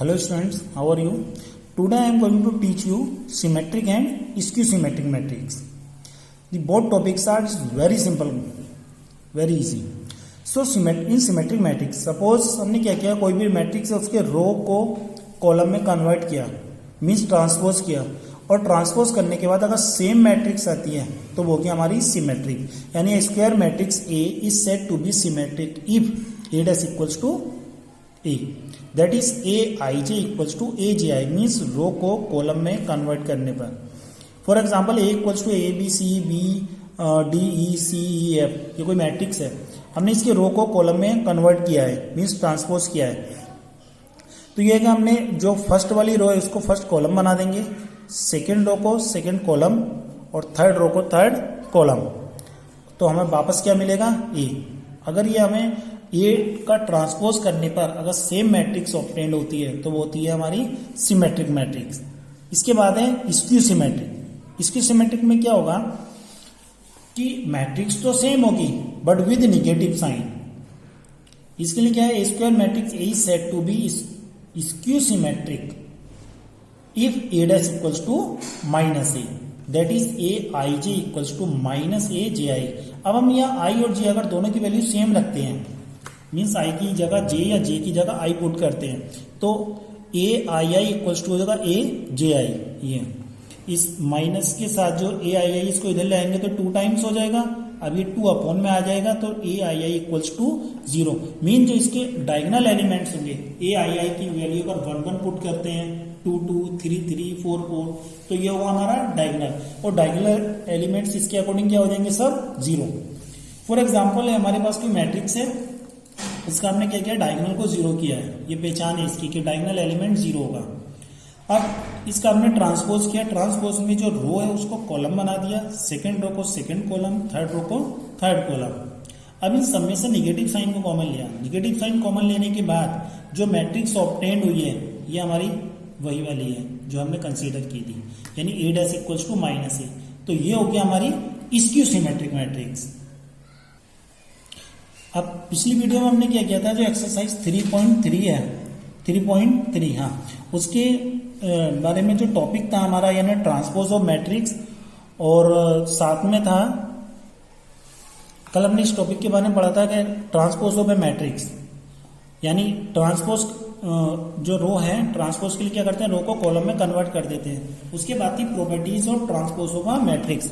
Hello students, how are you? Today I am going to teach you symmetric and skew symmetric matrix. The both topics are very simple, very easy. So in symmetric matrix, suppose हमने क्या किया, कोई भी matrix है उसके रो को column में convert किया, मीन्स ट्रांसपोज किया, और ट्रांसपोज करने के बाद अगर सेम मैट्रिक्स आती है तो वो क्या हमारी सिमेट्रिक, यानी square matrix A is said to be symmetric if A dash equals to A, that is A I J equals to A J I, means row को कॉलम में कन्वर्ट करने पर. For example A equals to A B C B D E C E F, ये कोई matrix है, हमने इसके रो को कॉलम में कन्वर्ट किया है, मीन्स ट्रांसपोज किया है. तो ये है कि हमने जो फर्स्ट वाली रो है उसको फर्स्ट कॉलम बना देंगे, सेकेंड रो को सेकेंड कॉलम और थर्ड रो को थर्ड कॉलम. तो हमें वापस क्या मिलेगा, ए. अगर ये हमें ए का ट्रांसपोज करने पर अगर सेम मैट्रिक्स ऑब्टेन्ड होती है तो वो होती है हमारी सिमेट्रिक मैट्रिक्स. इसके बाद है स्क्यू सिमेट्रिक. स्क्यू सिमेट्रिक में क्या होगा कि मैट्रिक्स तो सेम होगी बट विद निगेटिव साइन. इसके लिए क्या है, square matrix A is said to be skew symmetric if A dash equals to minus A, that is A I J equals to minus A J I. अब हम यहाँ आई और जे अगर दोनों की वैल्यू सेम रखते हैं, मीन्स आई की जगह जे या जे की जगह आई पुट करते हैं, तो ए आई आई इक्वल्स टू हो जाएगा ए जे आई. ये इस माइनस के साथ जो ए आई आई इसको इधर ले आएंगे तो 2 टाइम्स हो जाएगा. अब ये 2 अपॉन में आ जाएगा तो ए आई आई इक्वल्स टू 0. मीन जो इसके डायगोनल एलिमेंट्स होंगे, ए आई आई की वैल्यू अगर 1 1 पुट करते हैं, 2 2 3 3 4 4, तो ये होगा हमारा डायगोनल, और डायगोनल एलिमेंट्स इसके अकॉर्डिंग क्या हो जाएंगे, सब 0. फॉर एग्जाम्पल है हमारे पास कोई मैट्रिक्स है, इसका हमने क्या किया, डायगोनल को 0 किया है. ये पहचान है इसकी कि डायगोनल एलिमेंट 0 होगा. अब इसका हमने ट्रांसपोज किया, ट्रांसपोज में जो रो है उसको कॉलम बना दिया, सेकंड रो को सेकंड कॉलम, थर्ड रो को थर्ड कॉलम. अब इन सब में से निगेटिव साइन को कॉमन लिया. निगेटिव साइन कॉमन लेने के बाद जो मैट्रिक्स ऑब्टेन्ड हुई है ये हमारी वही वाली है जो हमने कंसीडर की थी, यानी ए dash equals to minus A. तो ये हो गया हमारी स्क्यू सिमेट्रिक मैट्रिक्स. अब पिछली वीडियो में हमने क्या किया था, जो एक्सरसाइज 3.3 है, 3.3, हाँ, उसके बारे में जो टॉपिक था हमारा यानी ट्रांसपोज ऑफ मैट्रिक्स, और साथ में था कल हमने इस टॉपिक के बारे में पढ़ा था कि ट्रांसपोज ऑफ ए मैट्रिक्स, यानी ट्रांसपोज जो रो है, ट्रांसपोज के लिए क्या करते हैं, रो को कॉलम में कन्वर्ट कर देते हैं. उसके बाद थी properties of transpose of a matrix.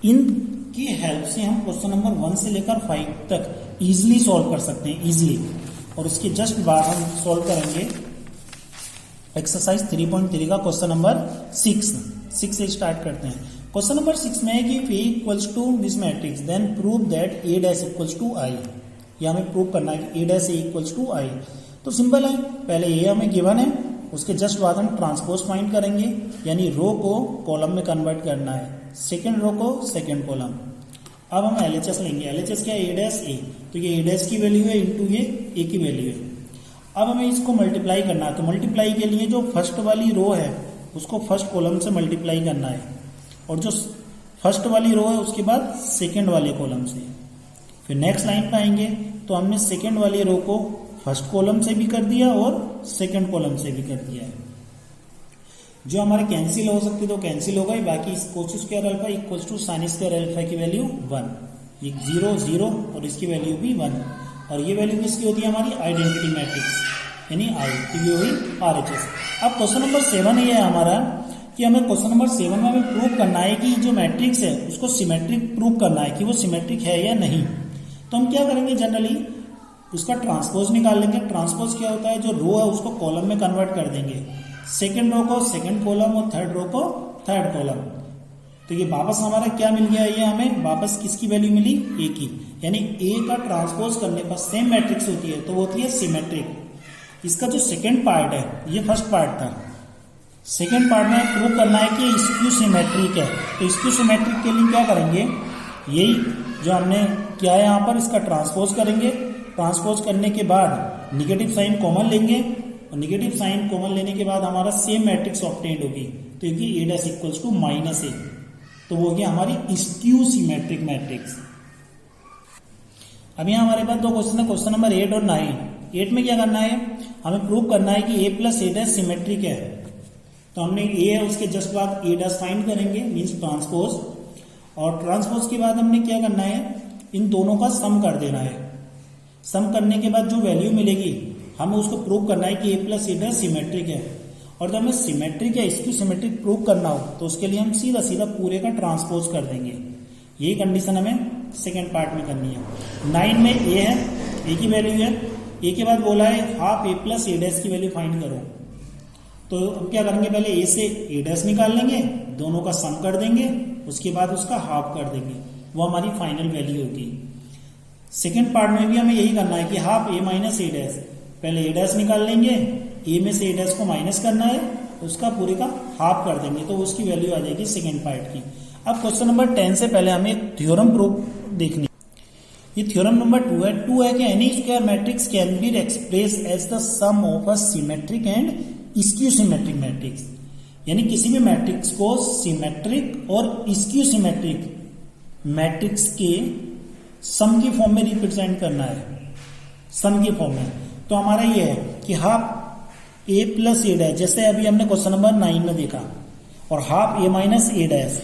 इनकी हेल्प से हम क्वेश्चन नंबर 1 से लेकर 5 तक इजिली सॉल्व कर सकते हैं, इजिली. और उसके जस्ट बाद हम सॉल्व करेंगे एक्सरसाइज 3.3 का क्वेश्चन नंबर 6 से स्टार्ट करते हैं. क्वेश्चन नंबर 6 में है कि if a equals to this matrix then prove that a dash equals to i. ये हमें प्रूव करना है कि a dash a equals to i. तो सिंपल है, पहले a हमें गिवन है, उसके जस्ट बाद हम ट्रांसपोज फाइंड करेंगे, यानी रो को कॉलम में कन्वर्ट करना है, सेकेंड रो को सेकेंड कॉलम. अब हम LHS लेंगे. LHS क्या है, a डैश a, तो ये a डैश की वैल्यू है इंटू ये a की वैल्यू है. अब हमें इसको मल्टीप्लाई करना है, तो मल्टीप्लाई के लिए जो फर्स्ट वाली रो है उसको फर्स्ट कॉलम से मल्टीप्लाई करना है, और जो फर्स्ट वाली रो है उसके बाद सेकेंड वाले कॉलम से. फिर नेक्स्ट लाइन पे आएंगे तो हमने सेकेंड वाली रो को फर्स्ट कॉलम से भी कर दिया और सेकेंड कॉलम से भी कर दिया है. जो हमारे कैंसिल हो सकती है तो कैंसिल हो गई, बाकी cos square alpha equals to sine square alpha की वैल्यू 1, ये 0 0 और इसकी वैल्यू भी 1. और ये वैल्यू किसकी होती है, हमारी आइडेंटिटी मैट्रिक्स यानी आई, तो ये हुई RHS. अब क्वेश्चन नंबर 7 ये है हमारा कि हमें क्वेश्चन नंबर 7 में हमें प्रूव करना है कि जो मैट्रिक्स है उसको सिमेट्रिक प्रूव करना है कि वो सिमेट्रिक है या नहीं. तो हम क्या करेंगे, जनरली उसका ट्रांसपोज निकाल लेंगे. ट्रांसपोज क्या होता है, जो रो है उसको कॉलम में कन्वर्ट कर देंगे, सेकेंड रो को सेकेंड कॉलम और थर्ड रो को थर्ड कॉलम. तो ये वापस हमारा क्या मिल गया, ये हमें वापस किसकी वैल्यू मिली, ए की, यानी ए का ट्रांसपोज करने पर सेम मैट्रिक्स होती है तो वो होती है सिमेट्रिक. इसका जो सेकेंड पार्ट है, ये फर्स्ट पार्ट था, सेकेंड पार्ट में प्रूव करना है कि स्क्यू सिमेट्रिक है. तो स्क्यू सिमेट्रिक के लिए क्या करेंगे, यही जो हमने किया है यहाँ पर, इसका ट्रांसपोज करेंगे. ट्रांसपोज करने के बाद निगेटिव साइन कॉमन लेंगे, और निगेटिव साइन कॉमन लेने के बाद हमारा सेम मैट्रिक्स ऑब्टेन्ड होगी, तो ये a dash equals to minus A, तो वो होगी हमारी स्क्यू सिमेट्रिक मैट्रिक्स. अब यहाँ हमारे पास 2 क्वेश्चन है, क्वेश्चन नंबर 8 और 9. 8 में क्या करना है, हमें प्रूव करना है कि a plus A dash symmetric है। तो हमने a है उसके जस्ट बाद a डैश फाइंड करेंगे, मीन्स ट्रांसपोज। और ट्रांसपोज के बाद हमने क्या करना है, इन दोनों का सम कर देना है। सम करने के बाद जो वैल्यू मिलेगी हमें उसको प्रूव करना है कि a plus A dash symmetric है। और जब हमें सिमेट्रिक या इसकी सिमेट्रिक प्रूव करना हो तो उसके लिए हम सीधा सीधा पूरे का ट्रांसपोज कर देंगे। यही कंडीशन हमें सेकेंड पार्ट में करनी है। 9 में a है, a की वैल्यू है, a के बाद बोला है half a plus A dash की वैल्यू फाइंड करो। तो हम क्या करेंगे, पहले a से a डैश निकाल लेंगे, दोनों का सम कर देंगे, उसके बाद उसका हाफ कर देंगे, वो हमारी फाइनल वैल्यू होगी। सेकेंड पार्ट में भी हमें यही करना है कि half a minus A dash, पहले a डैश निकाल लेंगे, a में से a डैश को माइनस करना है, उसका पूरे का हाफ कर देंगे, तो उसकी वैल्यू आ जाएगी सेकेंड पार्ट की। अब क्वेश्चन नंबर 10 से पहले हमें एक थ्योरम प्रूव देखनी। ये थ्योरम नंबर 2 है। 2 है कि any square matrix can be express as the sum of a symmetric and skew symmetric matrix. यानी किसी भी मैट्रिक्स को सिमेट्रिक और स्क्यू सिमेट्रिक मैट्रिक्स के सम की फॉर्म में रिप्रेजेंट करना है, सम की फॉर्म में। तो हमारा ये है कि half A plus A dash, जैसे अभी हमने क्वेश्चन नंबर 9 में देखा, और half A minus A dash,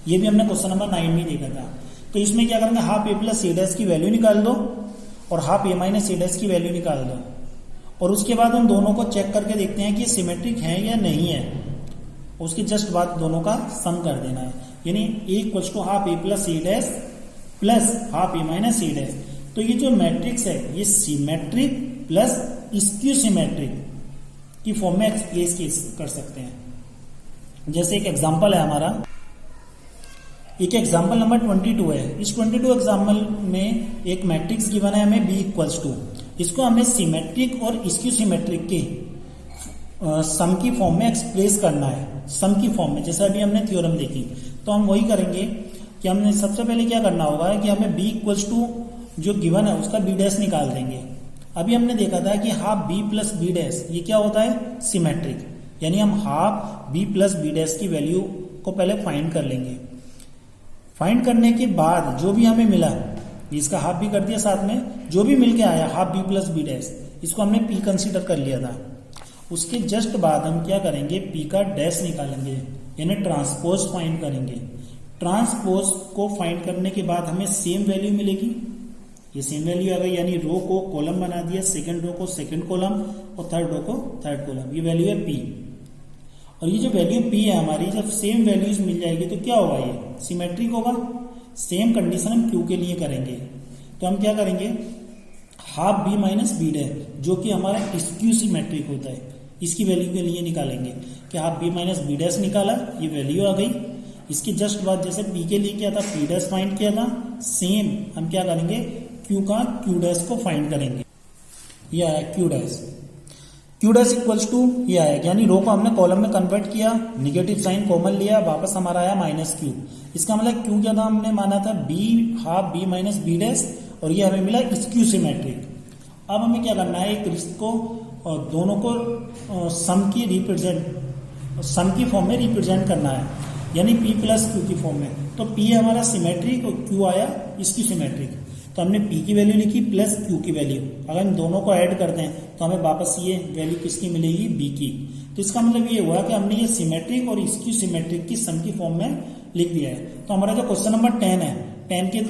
ये भी हमने क्वेश्चन नंबर 9 में देखा था। तो इसमें क्या करेंगे, half A plus A dash की वैल्यू निकाल दो और half A minus A dash की वैल्यू निकाल दो, और उसके बाद उन दोनों को चेक करके देखते हैं कि सिमेट्रिक है या नहीं है। उसके जस्ट बाद दोनों का सम कर देना है, यानी A equals to half A plus A dash plus half A minus A dash. तो ये जो मैट्रिक्स है ये सिमेट्रिक प्लस स्क्यू सिमेट्रिक की फॉर्म में एक्सप्रेस कर सकते हैं। जैसे एक एग्जांपल है हमारा, एक एग्जाम्पल नंबर 22 है। इस 22 एग्जाम्पल में एक मैट्रिक्स गिवन है हमें b इक्वल्स टू, इसको हमें सिमेट्रिक और स्क्यू सिमेट्रिक के सम की फॉर्म में एक्सप्रेस करना है, सम की फॉर्म में, जैसे अभी हमने थ्योरम देखी। तो हम वही करेंगे कि हमने सबसे पहले क्या करना होगा कि हमें b इक्वल्स टू जो गिवन है उसका b डैश निकाल देंगे। अभी हमने देखा था कि half b plus b dash ये क्या होता है, सिमेट्रिक, यानी हम half b plus b dash की वैल्यू को पहले फाइंड कर लेंगे। फाइंड करने के बाद जो भी हमें मिला, इसका हाफ भी कर दिया साथ में, जो भी मिलके आया half b plus b dash, इसको हमने p कंसीडर कर लिया था। उसके जस्ट बाद हम क्या करेंगे, p का डैश निकालेंगे, यानी ट्रांसपोज फाइंड करेंगे। ट्रांसपोज को फाइंड करने के बाद हमें सेम वैल्यू मिलेगी, ये सेम वैल्यू आ गई, यानी रो को कॉलम बना दिया, सेकंड रो को सेकंड कॉलम और थर्ड रो को थर्ड कॉलम, ये वैल्यू है p। और ये जो वैल्यू p है हमारी, जब सेम वैल्यूज मिल जाएगी तो क्या होगा, ये सिमेट्रिक होगा। सेम कंडीशन हम q के लिए करेंगे, तो हम क्या करेंगे, half b minus b dash जो कि हमारा स्क्यू सिमेट्रिक होता है, इसकी वैल्यू के लिए निकालेंगे कि half b minus b dash निकाला, ये वैल्यू आ गई। इसके जस्ट बाद जैसे p के लिए किया था p डैश फाइंड किया था, सेम हम क्या करेंगे, q का q डैश को फाइंड करेंगे। ये आया q dash, q dash equals to ये आया, यानी रो को हमने कॉलम में कन्वर्ट किया, निगेटिव साइन कॉमन लिया, वापस हमारा आया माइनस q। इसका मतलब q क्या था, हमने माना था b half b minus b dash, और ये हमें मिला स्क्यू सिमेट्रिक। अब हमें क्या करना है, एक रिश्ते को और दोनों को सम की रिप्रेजेंट, सम की फॉर्म में रिप्रेजेंट करना है, यानी p प्लस q की फॉर्म में। तो p हमारा सिमेट्रिक और q आया स्क्यू सिमेट्रिक, तो हमने p की वैल्यू लिखी प्लस q की वैल्यू। अगर हम दोनों को ऐड करते हैं तो हमें वापस ये वैल्यू किसकी मिलेगी, b की। तो इसका मतलब ये हुआ कि हमने ये सिमेट्रिक और स्क्यू सिमेट्रिक की सम की फॉर्म में लिख दिया है। तो हमारा जो क्वेश्चन नंबर 10 है, 10 के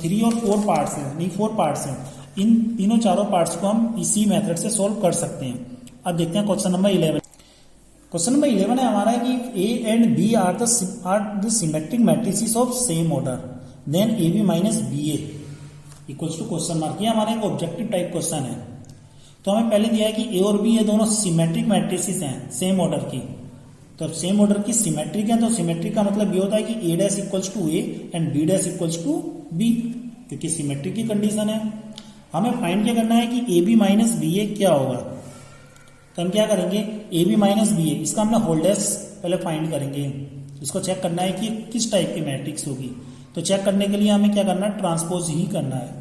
3 और 4 पार्ट्स हैं, नहीं 4 पार्ट्स हैं, इन तीनों चारों पार्ट्स को हम इसी मेथड से सोल्व कर सकते हैं। अब देखते हैं क्वेश्चन नंबर 11। क्वेश्चन नंबर 11 है हमारा कि a and b are the symmetric matrices of same order, then ab minus ba equals to question mark. ये हमारा एक ऑब्जेक्टिव टाइप क्वेश्चन है। तो हमें पहले दिया है कि a और b ये दोनों सिमेट्रिक मैट्रिसेस हैं सेम ऑर्डर की। तो अब सेम ऑर्डर की सिमेट्रिक है, तो सिमेट्रिक का मतलब ये होता है कि a dash equals to a and b dash equals to b, क्योंकि सिमेट्रिक की कंडीशन है। हमें फाइंड क्या करना है कि ab माइनस ba क्या होगा। तो हम क्या करेंगे, ab माइनस ba, इसका हमने होल डैश पहले फाइंड करेंगे। इसको चेक करना है कि किस टाइप की मैट्रिक्स होगी। तो चेक करने के लिए हमें क्या करना है, ट्रांसपोज ही करना है।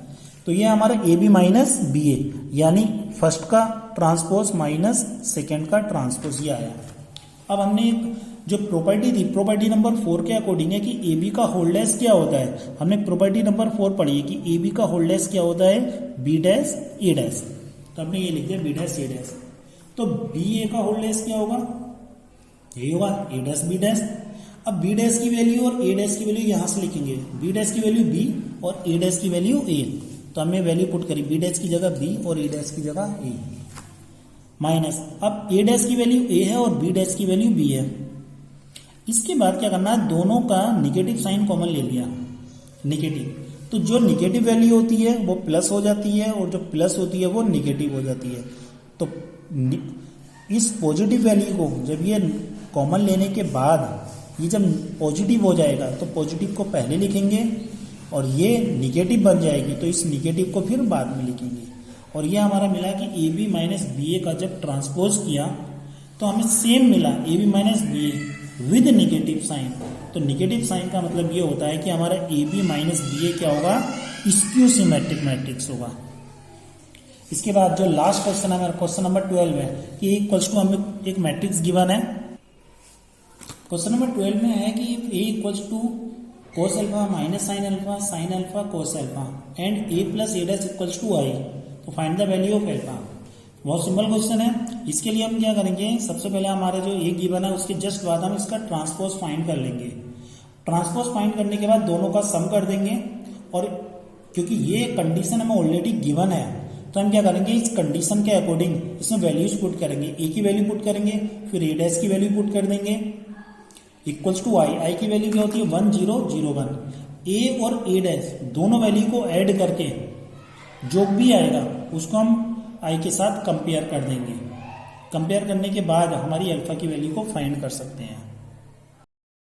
तो ये हमारा ab माइनस ba, यानी फर्स्ट का ट्रांसपोज माइनस सेकेंड का ट्रांसपोज, ये आया। अब हमने एक जो प्रॉपर्टी थी, प्रॉपर्टी नंबर 4 के अकॉर्डिंग है कि ab का होल डैश क्या होता है। हमने प्रॉपर्टी नंबर 4 पढ़ी है कि ab का होल डैश क्या होता है, b डैश a डैश। तो हमने ये लिख दिया बी डैश ए डैश। तो बी ए का होल डैश क्या होगा, ये होगा ए डैश बी डैश। अब बी डैश की वैल्यू और ए डैश की वैल्यू यहां से लिखेंगे, बी डैश की वैल्यू बी और ए डैश की वैल्यू ए। तो हमने वैल्यू पुट करी, बी डैश की जगह बी और ए डैश की जगह ए, माइनस अब ए डैश की वैल्यू ए है और बी डैश की वैल्यू बी है। इसके बाद क्या करना है, दोनों का निगेटिव साइन कॉमन ले लिया, निगेटिव। तो जो निगेटिव वैल्यू होती है वो प्लस हो जाती है और जो प्लस होती है वो निगेटिव हो जाती है। तो इस पॉजिटिव वैल्यू को जब ये कॉमन लेने के बाद ये जब पॉजिटिव हो जाएगा तो पॉजिटिव को पहले लिखेंगे और ये निगेटिव बन जाएगी तो इस निगेटिव को फिर बाद में लिखेंगे। और ये हमारा मिला कि A B minus B A का जब ट्रांसपोज किया तो हमें सेम मिला, A B minus B A with negative sign. तो निगेटिव साइन का मतलब ये होता है कि हमारा A B minus B A क्या होगा, स्क्यू सिमेट्रिक मैट्रिक्स होगा। इसके बाद जो लास्ट क्वेश्चन है, क्वेश्चन नंबर 12 है कि इक्वल्स टू हमें एक मैट्रिक्स गिवन है। क्वेश्चन नंबर 12 में है कि ए equals to cos alpha minus sine alpha cos alpha and A plus A dash equals to I, तो find the value of alpha. बहुत सिंपल क्वेश्चन है। इसके लिए हम क्या करेंगे, सबसे पहले हमारे जो ए गिवन है उसके जस्ट बाद हम इसका ट्रांसपोज फाइंड कर लेंगे। ट्रांसपोज फाइंड करने के बाद दोनों का सम कर देंगे और क्योंकि ये कंडीशन हमें ऑलरेडी गिवन है तो हम क्या करेंगे, इस कंडीशन के अकॉर्डिंग इसमें वैल्यूज पुट करेंगे। ए की वैल्यू पुट करेंगे, फिर ए डैश की वैल्यू पुट कर देंगे इक्वल्स टू आई। आई की वैल्यू क्या होती है 1 0 0 1। ए और ए डैश दोनों वैल्यू को ऐड करके जो भी आएगा उसको हम आई के साथ कंपेयर कर देंगे। कंपेयर करने के बाद हमारी अल्फा की वैल्यू को फाइंड कर सकते हैं।